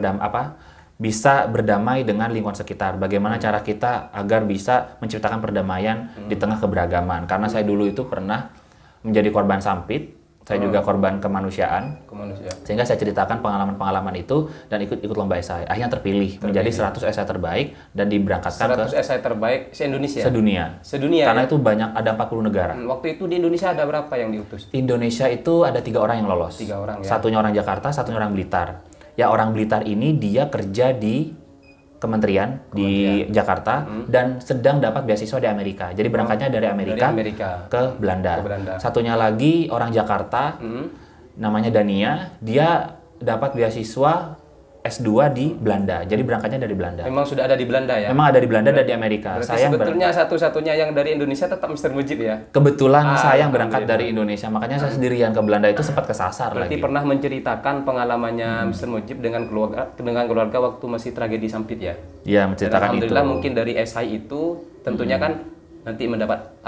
bisa berdamai dengan lingkungan sekitar. Bagaimana cara kita agar bisa menciptakan perdamaian di tengah keberagaman. Karena saya dulu itu pernah menjadi korban sampit, saya juga korban kemanusiaan. Sehingga saya ceritakan pengalaman-pengalaman itu dan ikut lomba esai. Akhirnya terpilih menjadi 100 esai terbaik dan diberangkatkan 100 esai terbaik se-Indonesia. Sedunia. Karena itu banyak, ada 40 negara. Waktu itu di Indonesia ada berapa yang diutus? Indonesia itu ada 3 orang yang lolos. 3 orang ya. Satunya orang Jakarta, satunya orang Blitar. Ya orang Blitar ini dia kerja di kementerian di Jakarta dan sedang dapat beasiswa di Amerika. Jadi berangkatnya dari Amerika ke Belanda. Satunya lagi orang Jakarta, namanya Dania, dia dapat beasiswa S2 di Belanda. Jadi berangkatnya dari Belanda. Memang sudah ada di Belanda ya? Memang ada di Belanda dan di Amerika. Berarti saya sebetulnya satu-satunya yang dari Indonesia tetap Mr. Mujib ya? Kebetulan saya yang berangkat dari Indonesia, makanya saya sendirian ke Belanda itu sempat kesasar Berarti lagi. pernah menceritakan pengalamannya Mr. Mujib dengan keluarga waktu masih tragedi Sampit ya? Iya, Dan menceritakan itu. alhamdulillah mungkin dari SI itu tentunya kan nanti mendapat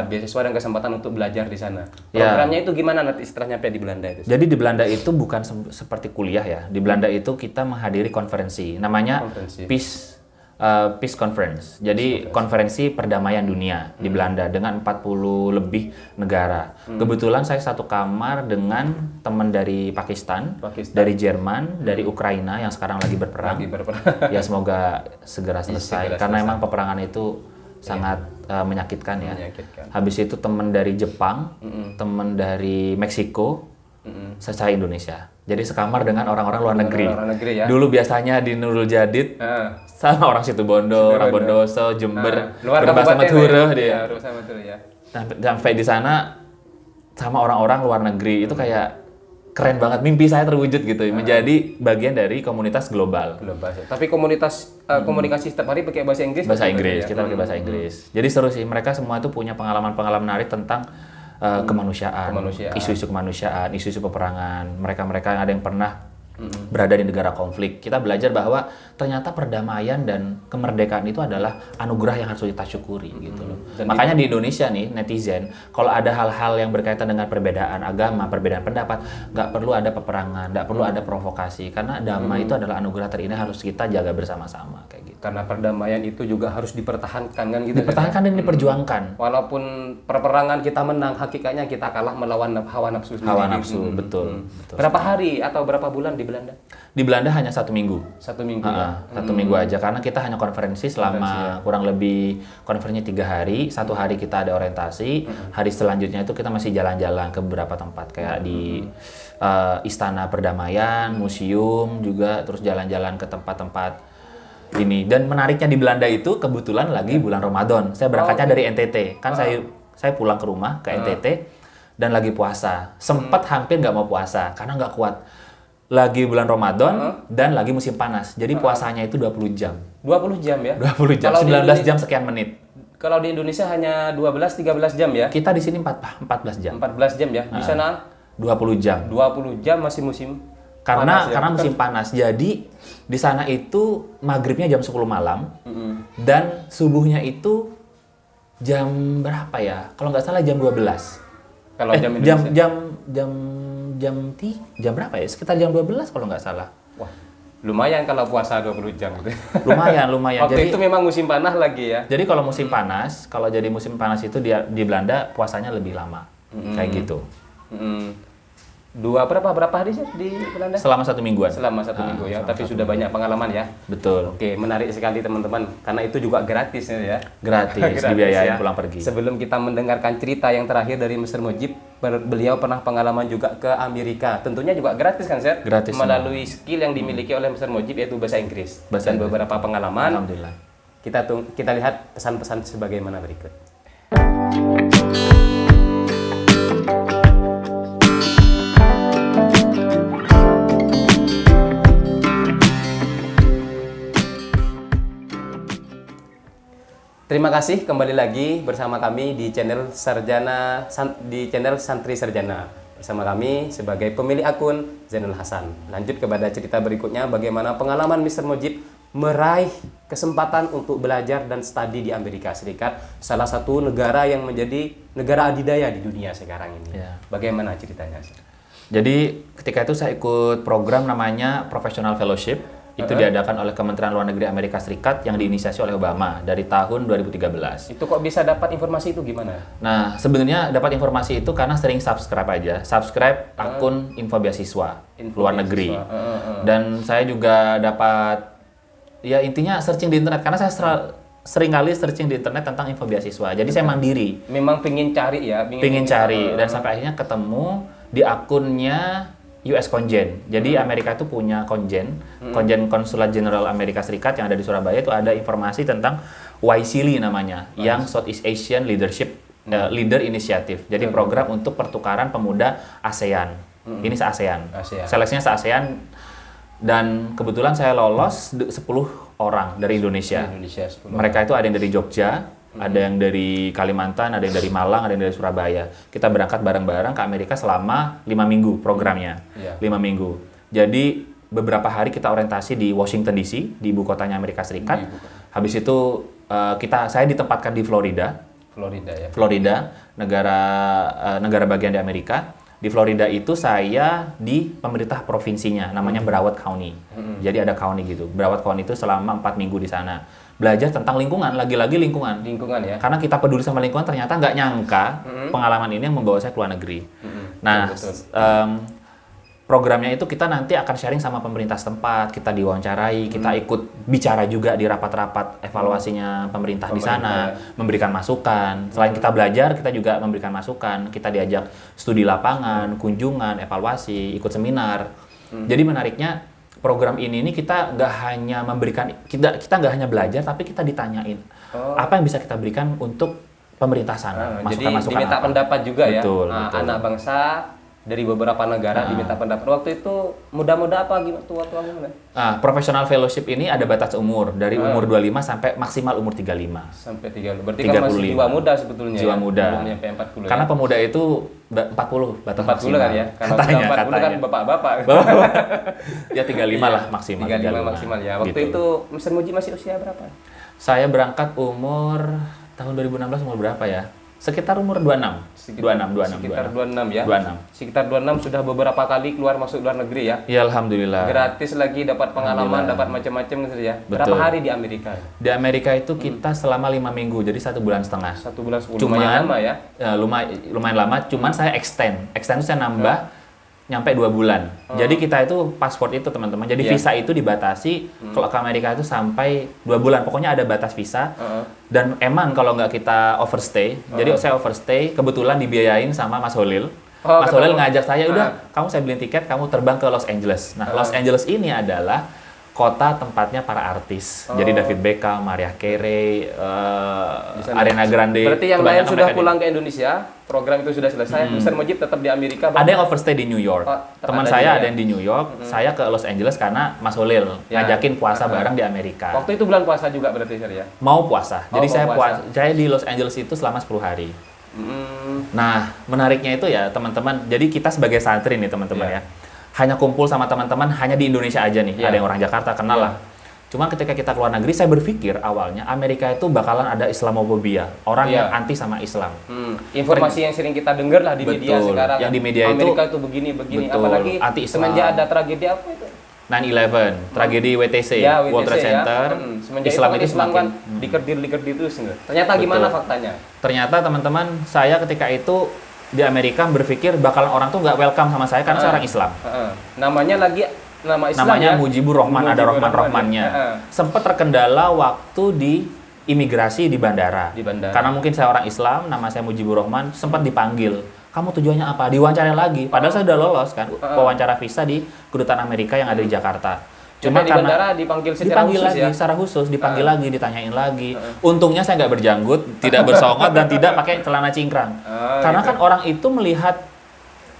beasiswa dan kesempatan untuk belajar di sana. Programnya itu gimana nanti setelah nyampe di Belanda itu? Jadi di Belanda itu bukan seperti kuliah ya. Di Belanda itu kita menghadiri konferensi, namanya Peace Conference. Jadi konferensi perdamaian dunia di Belanda dengan 40 lebih negara. Kebetulan saya satu kamar dengan teman dari Pakistan, dari Jerman, dari Ukraina yang sekarang lagi berperang. Ya semoga segera selesai karena emang peperangan itu sangat menyakitkan ya. Habis itu teman dari Jepang, teman dari Meksiko, saya Indonesia. Jadi sekamar dengan orang-orang luar negeri. Ya? Dulu biasanya di Nurul Jadid sama orang Situbondo, orang Bondoso, Jember, berbahasa Madura dia. Sampai di sana sama orang-orang luar negeri itu kayak keren banget, mimpi saya terwujud gitu, menjadi bagian dari komunitas global. Tapi komunitas komunikasi setiap hari pakai bahasa Inggris? Bahasa Inggris, kita pakai bahasa Inggris. Jadi seru sih, mereka semua itu punya pengalaman-pengalaman menarik tentang kemanusiaan, isu-isu kemanusiaan, isu-isu peperangan. Mereka yang ada yang pernah berada di negara konflik. Kita belajar bahwa ternyata perdamaian dan kemerdekaan itu adalah anugerah yang harus kita syukuri gitu loh. Dan Makanya di Indonesia nih netizen, kalau ada hal-hal yang berkaitan dengan perbedaan agama, perbedaan pendapat, nggak perlu ada peperangan, nggak perlu ada provokasi, karena damai itu adalah anugerah terindah, harus kita jaga bersama-sama kayak gitu. Karena perdamaian itu juga harus dipertahankan kan gitu. Dipertahankan dan diperjuangkan. Walaupun perperangan kita menang, hakikatnya kita kalah melawan hawa nafsu sendiri. Hawa nafsu, betul. Berapa hari atau berapa bulan di Belanda? Di Belanda hanya 1 minggu. 1 minggu ya. 1 minggu aja, karena kita hanya konferensi selama kurang lebih konferensinya 3 hari. 1 hari kita ada orientasi, hari selanjutnya itu kita masih jalan-jalan ke beberapa tempat kayak di Istana Perdamaian, museum juga, terus jalan-jalan ke tempat-tempat ini. Dan menariknya di Belanda itu kebetulan lagi bulan Ramadan. Saya berangkatnya dari NTT, kan saya pulang ke rumah ke NTT dan lagi puasa. Sempat hampir nggak mau puasa karena nggak kuat. Lagi bulan Ramadan dan lagi musim panas. Jadi puasanya itu 20 jam. 20 jam ya? 20 jam, Kalau di 19 jam sekian menit. Kalau di Indonesia hanya 12-13 jam ya? Kita di sini 14 jam. 14 jam ya? Di sana 20 jam. 20 jam masih musim Karena panas ya? karena musim panas. Jadi di sana itu maghribnya jam 10 malam dan subuhnya itu jam berapa ya? Kalau nggak salah jam 12. Kalau jam Indonesia? Jam berapa ya? Sekitar jam 12 kalau nggak salah. Wah, lumayan kalau puasa 20 jam gitu. Lumayan. Waktu itu memang musim panas lagi ya? Jadi kalau musim panas, kalau jadi musim panas itu di Belanda puasanya lebih lama. Kayak gitu. Berapa hari sih di Belanda? Selama 1 mingguan. Selama 1 minggu ya, tapi sudah banyak pengalaman ya. Betul. Oke, menarik sekali teman-teman, karena itu juga gratis ya. Gratis dibiayain pulang pergi. Sebelum kita mendengarkan cerita yang terakhir dari Mr. Mujib, beliau pernah pengalaman juga ke Amerika. Tentunya juga gratis kan, Sir? Gratis. Melalui skill yang dimiliki oleh Mr. Mujib, yaitu bahasa Inggris. Bahasa Dan Inggris. beberapa pengalaman. Alhamdulillah. Kita lihat pesan-pesan sebagaimana berikut. Terima kasih kembali lagi bersama kami di channel Santri Sarjana. Bersama kami sebagai pemilik akun Zainul Hasan. Lanjut kepada cerita berikutnya, bagaimana pengalaman Mr. Mujib meraih kesempatan untuk belajar dan studi di Amerika Serikat, salah satu negara yang menjadi negara adidaya di dunia sekarang ini. Ya. Bagaimana ceritanya? Jadi ketika itu saya ikut program namanya Professional Fellowship. Itu diadakan oleh Kementerian Luar Negeri Amerika Serikat yang diinisiasi oleh Obama dari tahun 2013. Itu kok bisa dapat informasi itu gimana? Nah, sebenarnya dapat informasi itu karena sering subscribe aja. Subscribe akun Info Beasiswa luar negeri. Dan saya juga dapat, ya intinya searching di internet. Karena saya sering kali searching di internet tentang info beasiswa. Jadi saya mandiri. Memang pengen cari ya? Pengen cari. Dan sampai akhirnya ketemu di akunnya US Konjen. Jadi Amerika itu punya konjen Konsulat Jenderal Amerika Serikat yang ada di Surabaya, itu ada informasi tentang YSEAL namanya, yang Southeast Asian Leadership Leader Initiative. Jadi program untuk pertukaran pemuda ASEAN. Ini se-ASEAN. Seleksinya se-ASEAN, dan kebetulan saya lolos 10 orang dari Indonesia. 10. Mereka itu ada yang dari Jogja, ada yang dari Kalimantan, ada yang dari Malang, ada yang dari Surabaya. Kita berangkat bareng-bareng ke Amerika selama 5 minggu programnya. 5 minggu. Jadi beberapa hari kita orientasi di Washington DC, di ibu kotanya Amerika Serikat. Habis itu saya ditempatkan di Florida. Florida, negara bagian di Amerika. Di Florida itu saya di pemerintah provinsinya, namanya Broward County. Jadi ada county gitu. Broward County itu selama 4 minggu di sana. Belajar tentang lingkungan, lagi-lagi lingkungan ya. Karena kita peduli sama lingkungan, ternyata nggak nyangka pengalaman ini yang membawa saya ke luar negeri. Nah, programnya itu kita nanti akan sharing sama pemerintah setempat, kita diwawancarai, kita ikut bicara juga di rapat-rapat evaluasinya pemerintah di sana, memberikan masukan. Selain kita belajar, kita juga memberikan masukan. Kita diajak studi lapangan, kunjungan, evaluasi, ikut seminar. Jadi menariknya, program ini kita nggak hanya memberikan, kita nggak hanya belajar, tapi kita ditanyain apa yang bisa kita berikan untuk pemerintah sana. Jadi diminta pendapat juga ya. Betul. Anak bangsa dari beberapa negara diminta pendapat. Waktu itu muda-muda apa gimana? Professional Fellowship ini ada batas umur dari umur 25 sampai maksimal umur 35. Sampai 35. Berarti kan masih jiwa muda sebetulnya. Jiwa muda. Belum nyampe 40. Karena pemuda itu batas 40 kan ya? Kalau katanya, 40 kan katanya. bapak-bapak. Ya 35 lah maksimal. 35 maksimal ya. Waktu Gitu. itu Mr. Muji masih usia berapa? Saya berangkat umur tahun 2016 umur berapa ya? Sekitar umur 26. 26. Sekitar 26 ya. 26. Sekitar 26 sudah beberapa kali keluar masuk luar negeri ya. Ya alhamdulillah. Gratis lagi, dapat pengalaman, dapat macam-macam gitu ya. Berapa Betul. hari di Amerika? Di Amerika itu kita selama 5 minggu, jadi 1 bulan setengah. 1 bulan 10 Cuman, lumayan lama ya. lumayan lama, cuman saya extend itu saya nambah nyampe 2 bulan. Jadi kita itu paspor itu teman-teman, jadi visa itu dibatasi kalau ke Amerika itu sampai 2 bulan, pokoknya ada batas visa. Dan emang kalau nggak kita overstay, jadi saya overstay, kebetulan dibiayain sama Mas Holil. Mas Holil ngajak saya, udah kamu saya beliin tiket, kamu terbang ke Los Angeles. Nah, Los Angeles ini adalah kota tempatnya para artis. Jadi David Beckham, Mariah Carey, Ariana Grande. Berarti yang lain kebanyakan sudah mereka pulang ke Indonesia, program itu sudah selesai. Mr. Mujib tetap di Amerika. ada yang overstay di New York. Teman ada saya juga ada ya? yang di New York, saya ke Los Angeles karena Mas Holil ngajakin puasa bareng di Amerika. Waktu itu bulan puasa juga berarti Sir ya? Mau puasa. Jadi mau saya puasa. saya di Los Angeles itu selama 10 hari. Nah, menariknya itu ya teman-teman. Jadi kita sebagai santri nih teman-teman ya. Hanya kumpul sama teman-teman hanya di Indonesia aja nih. Ada yang orang Jakarta kenal lah. Cuma ketika kita keluar negeri, saya berpikir awalnya Amerika itu bakalan ada Islamofobia, orang yang anti sama Islam. Informasi yang sering kita dengar lah di media Betul. sekarang. Yang di media Amerika itu begini. betul, Apalagi anti-Islam. semenjak ada tragedi apa itu? 9/11, tragedi WTC, Ya, World Trade WTC ya. Center, Semenjak Islam itu itu Islam semakin. kan dikerdir terus enggak? Ternyata gimana faktanya? Ternyata teman-teman, saya ketika itu di Amerika berpikir bakalan orang tuh nggak welcome sama saya karena saya orang Islam. Namanya lagi nama Islam Namanya ya? Mujibur Rahman, ada Mujibur Rahman-Rahmannya. ya. Sempat terkendala waktu di imigrasi di bandara. Di bandara. Karena mungkin saya orang Islam, nama saya Mujibur Rahman, sempat dipanggil. Kamu tujuannya apa? Diwawancara lagi. Padahal saya udah lolos kan, wawancara visa di kedutaan Amerika yang ada di Jakarta. Cuma di bandara dipanggil secara khusus lagi, ya? secara khusus, dipanggil lagi, ditanyain lagi. Untungnya saya nggak berjanggut, tidak bersongot, dan tidak pakai celana cingkrang. Karena kan orang itu melihat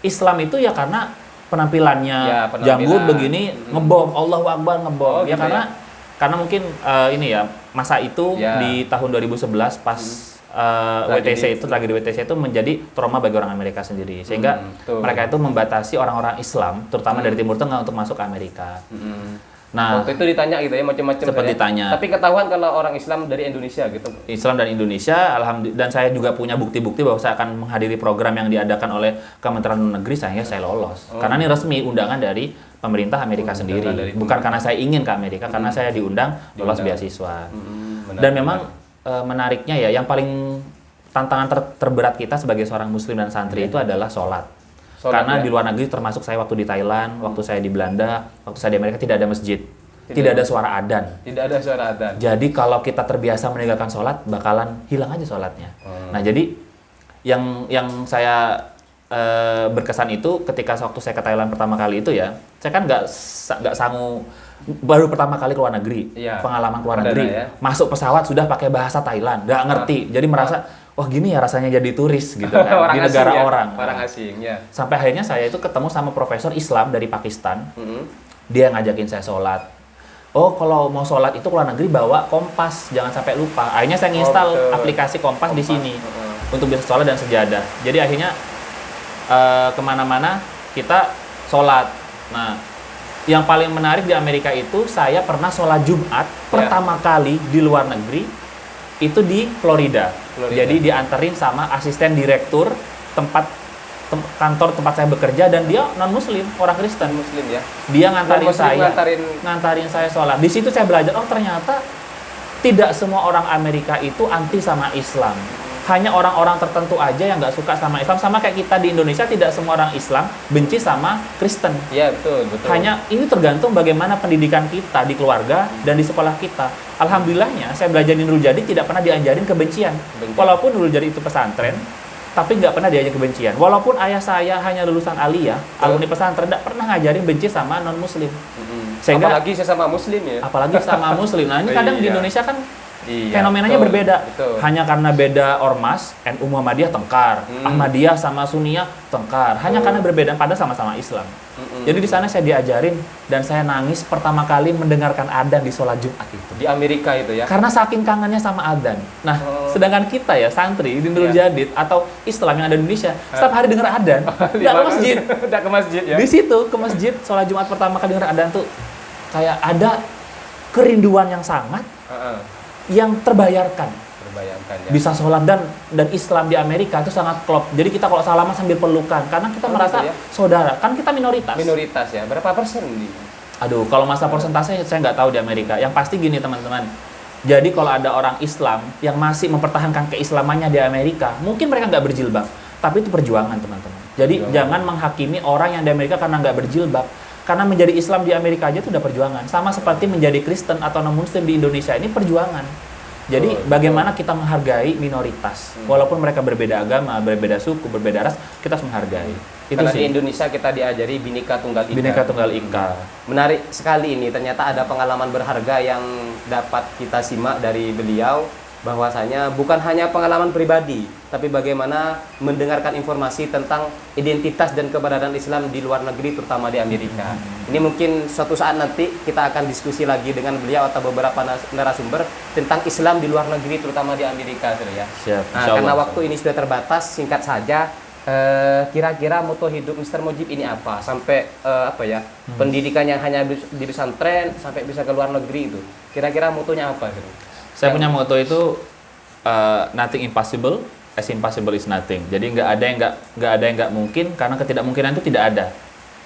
Islam itu ya karena penampilannya janggut begini, ngebom, Allahu Akbar ngebom. Ya karena mungkin ini ya, masa itu di tahun 2011 pas WTC itu, tragedi WTC itu menjadi trauma bagi orang Amerika sendiri. Sehingga mereka itu membatasi orang-orang Islam, terutama dari Timur Tengah untuk masuk ke Amerika. Nah, waktu itu ditanya gitu ya, macam-macam. Sempat ditanya. Tapi ketahuan kalau orang Islam dari Indonesia gitu. Islam dan Indonesia, alhamdulillah, dan saya juga punya bukti-bukti bahwa saya akan menghadiri program yang diadakan oleh Kementerian Luar Negeri, sehingga saya lolos. Karena ini resmi undangan dari pemerintah Amerika sendiri. Bukan karena saya ingin ke Amerika, karena saya diundang lolos beasiswa. Dan memang menariknya ya, yang paling tantangan terberat kita sebagai seorang muslim dan santri itu adalah sholat. Karena di luar negeri, termasuk saya waktu di Thailand, waktu saya di Belanda, waktu saya di Amerika, tidak ada masjid. Tidak ada suara adzan. Tidak ada suara adzan. Jadi kalau kita terbiasa meninggalkan sholat, bakalan hilang aja sholatnya. Nah, jadi yang saya berkesan itu ketika waktu saya ke Thailand pertama kali itu ya, saya kan nggak sanggup, baru pertama kali ke luar negeri, pengalaman ke luar negeri, masuk pesawat sudah pakai bahasa Thailand, nggak ngerti, jadi merasa wah gini ya rasanya jadi turis gitu kan di negara orang. Orang asing ya. Sampai akhirnya saya itu ketemu sama profesor Islam dari Pakistan, dia ngajakin saya sholat. Oh, kalau mau sholat itu ke luar negeri bawa kompas, jangan sampai lupa. Akhirnya saya nginstal aplikasi kompas di sini untuk bisa sholat dan sejadah. Jadi akhirnya kemana-mana kita sholat. Nah, yang paling menarik di Amerika itu saya pernah sholat Jumat pertama kali di luar negeri itu di Florida. Jadi dianterin sama asisten direktur kantor tempat saya bekerja, dan dia non Muslim, orang Kristen. Muslim ya. Dia ngantarin saya sholat. Di situ saya belajar, oh ternyata tidak semua orang Amerika itu anti sama Islam. Hanya orang-orang tertentu aja yang nggak suka sama Islam. Sama kayak kita di Indonesia, tidak semua orang Islam benci sama Kristen. Iya, betul. Hanya ini tergantung bagaimana pendidikan kita di keluarga dan di sekolah kita. Alhamdulillahnya, saya belajar di Nurul Jadi tidak pernah diajarin kebencian. Walaupun Nurul Jadi itu pesantren, tapi nggak pernah diajarin kebencian. Walaupun ayah saya hanya lulusan aliyah, alumni pesantren, tidak pernah ngajarin benci sama non-muslim. Sehingga apalagi sesama muslim ya. Apalagi sama muslim. Nah, ini kadang di Indonesia kan Iya, Fenomenanya betul, berbeda. betul. Hanya karena beda ormas, NU Muhammadiyah tengkar, Ahmadiyah sama Sunniyah tengkar. Hanya karena berbeda, padahal sama-sama Islam. Jadi di sana saya diajarin dan saya nangis pertama kali mendengarkan adzan di sholat Jumat itu. Di Amerika itu ya. Karena saking kangennya sama adzan. Nah, sedangkan kita ya santri di Nurul Jadid atau Islam yang ada di Indonesia, setiap hari dengar adzan, nggak ke masjid. Udah ke masjid ya. Di situ ke masjid sholat Jumat pertama kali dengar adzan tuh kayak ada kerinduan yang sangat yang terbayarkan. Terbayangkan ya. Bisa sholat dan Islam di Amerika itu sangat klop. Jadi kita kalau salaman sambil pelukan karena kita merasa gitu ya? saudara. Kan kita minoritas. Minoritas ya. Berapa persen di? Aduh, kalau masa persentase saya nggak tahu di Amerika. Yang pasti gini teman-teman. Jadi kalau ada orang Islam yang masih mempertahankan keislamannya di Amerika, mungkin mereka nggak berjilbab, tapi itu perjuangan teman-teman. Jadi jangan menghakimi orang yang di Amerika karena nggak berjilbab. Karena menjadi Islam di Amerika aja itu udah perjuangan. Sama seperti menjadi Kristen atau non-Muslim di Indonesia ini perjuangan. Jadi bagaimana kita menghargai minoritas, walaupun mereka berbeda agama, berbeda suku, berbeda ras, kita harus menghargai. Itu Karena sih. di Indonesia kita diajari Bhinneka Tunggal Ika. Bhinneka Tunggal Ika. Menarik sekali ini, ternyata ada pengalaman berharga yang dapat kita simak dari beliau, bahwasanya bukan hanya pengalaman pribadi, tapi bagaimana mendengarkan informasi tentang identitas dan keberadaan Islam di luar negeri, terutama di Amerika. Ini mungkin suatu saat nanti kita akan diskusi lagi dengan beliau atau beberapa narasumber tentang Islam di luar negeri, terutama di Amerika, ya. Siap. Nah, Insya karena Allah. waktu ini sudah terbatas, singkat saja. Kira-kira moto hidup Mr. Mujib ini apa? Sampai pendidikan yang hanya di pesantren sampai bisa ke luar negeri itu. Kira-kira motonya apa? Saya punya moto itu nothing impossible, as impossible is nothing. Jadi nggak ada yang nggak mungkin karena ketidakmungkinan itu tidak ada.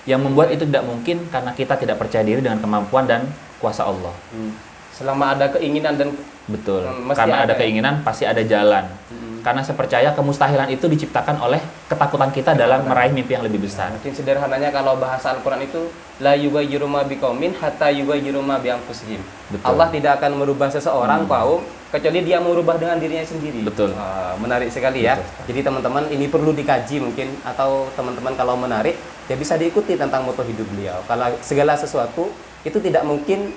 Yang membuat itu tidak mungkin karena kita tidak percaya diri dengan kemampuan dan kuasa Allah. Selama ada keinginan dan Betul. mesti Karena ada ada ya? keinginan pasti ada jalan. Karena saya percaya kemustahilan itu diciptakan oleh ketakutan kita dalam meraih mimpi yang lebih besar. mungkin sederhananya kalau bahasa Al-Quran itu la yughayyiru ma biqaumin hatta yughayyiru ma bi anfusihim. Betul. Allah tidak akan merubah seseorang kaum kecuali dia merubah dengan dirinya sendiri. Betul. Menarik sekali ya. Jadi teman-teman ini perlu dikaji mungkin, atau teman-teman kalau menarik ya bisa diikuti tentang moto hidup beliau. Kalau segala sesuatu itu tidak mungkin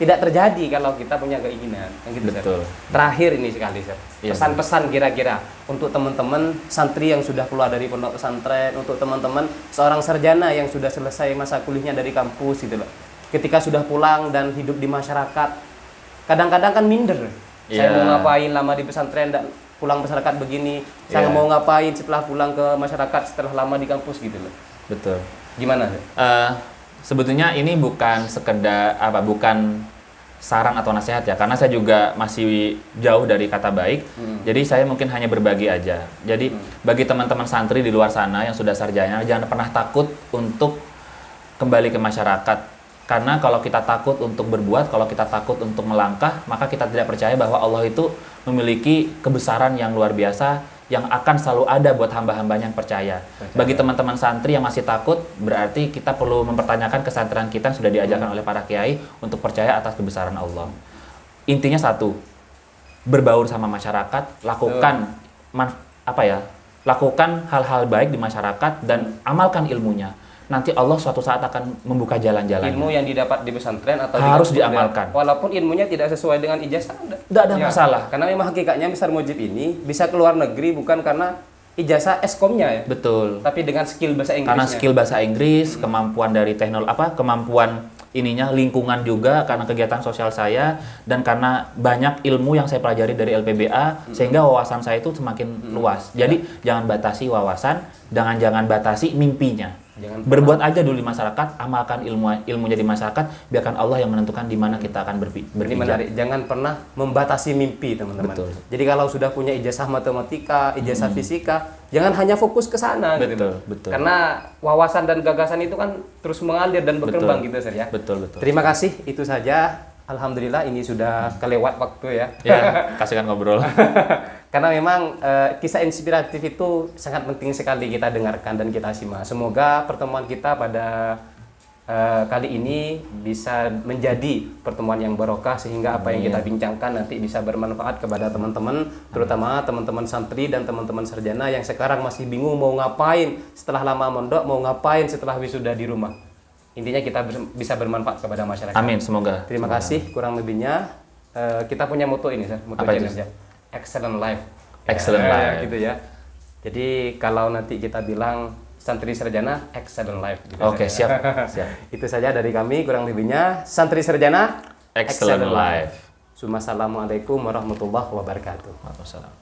tidak terjadi kalau kita punya keinginan. Yang gitu, Sir. Betul. Terakhir ini sekali, Sir. Iya, Pesan-pesan kira-kira untuk teman-teman santri yang sudah keluar dari pondok pesantren, untuk teman-teman seorang sarjana yang sudah selesai masa kuliahnya dari kampus gitu loh. Ketika sudah pulang dan hidup di masyarakat, kadang-kadang kan minder. Saya Iya. mau ngapain lama di pesantren dan pulang masyarakat begini. Saya Iya. mau ngapain setelah pulang ke masyarakat setelah lama di kampus gitu loh. Betul. Gimana, Sir? Sebetulnya ini bukan sekedar bukan saran atau nasihat ya, karena saya juga masih jauh dari kata baik. Jadi saya mungkin hanya berbagi aja. Jadi bagi teman-teman santri di luar sana yang sudah sarjana, jangan pernah takut untuk kembali ke masyarakat. Karena kalau kita takut untuk berbuat, kalau kita takut untuk melangkah, maka kita tidak percaya bahwa Allah itu memiliki kebesaran yang luar biasa yang akan selalu ada buat hamba-hambanya yang percaya. Bagi teman-teman santri yang masih takut, berarti kita perlu mempertanyakan kesantrian kita yang sudah diajarkan oleh para kiai untuk percaya atas kebesaran Allah. Intinya satu, berbaur sama masyarakat, lakukan lakukan hal-hal baik di masyarakat dan amalkan ilmunya. Nanti Allah suatu saat akan membuka jalan-jalan. Ilmu yang didapat di pesantren atau Harus di kampus, diamalkan. walaupun ilmunya tidak sesuai dengan ijazah, Nggak ada masalah. Karena memang hakikatnya Mr. Mujib ini bisa keluar negeri bukan karena ijazah eskomnya ya, Betul. tapi dengan skill bahasa Inggrisnya. Karena skill bahasa Inggris, kemampuan dari kemampuan lingkungan juga karena kegiatan sosial saya, dan karena banyak ilmu yang saya pelajari dari LPBA sehingga wawasan saya itu semakin luas. Jadi jangan batasi wawasan, jangan batasi mimpinya. Berbuat aja dulu di masyarakat, amalkan ilmunya di masyarakat, biarkan Allah yang menentukan di mana kita akan Ini berpijak. menarik, jangan pernah membatasi mimpi teman-teman. Betul. Jadi kalau sudah punya ijazah matematika, ijazah fisika, jangan hanya fokus ke sana. Betul, gitu. betul. Karena wawasan dan gagasan itu kan terus mengalir dan berkembang gitu, Sir, ya. Betul. Terima kasih, itu saja. Alhamdulillah ini sudah kelewat waktu ya. Ya, kasihkan ngobrol. Karena memang kisah inspiratif itu sangat penting sekali kita dengarkan dan kita simak. Semoga pertemuan kita pada kali ini bisa menjadi pertemuan yang barokah, sehingga apa yang kita bincangkan nanti bisa bermanfaat kepada teman-teman, terutama teman-teman santri dan teman-teman sarjana yang sekarang masih bingung mau ngapain setelah lama mondok, mau ngapain setelah wisuda di rumah. Intinya kita bisa bermanfaat kepada masyarakat. Amin, semoga. Terima kasih, kurang lebihnya kita punya moto ini, moto Apa itu? channelnya, excellent life. Excellent life. Gitu ya. Jadi kalau nanti kita bilang Santri Sarjana excellent life. Gitu Oke, saja. siap. Itu saja dari kami, kurang lebihnya Santri Sarjana Excellent life. Assalamualaikum warahmatullahi wabarakatuh. Waalaikumsalam.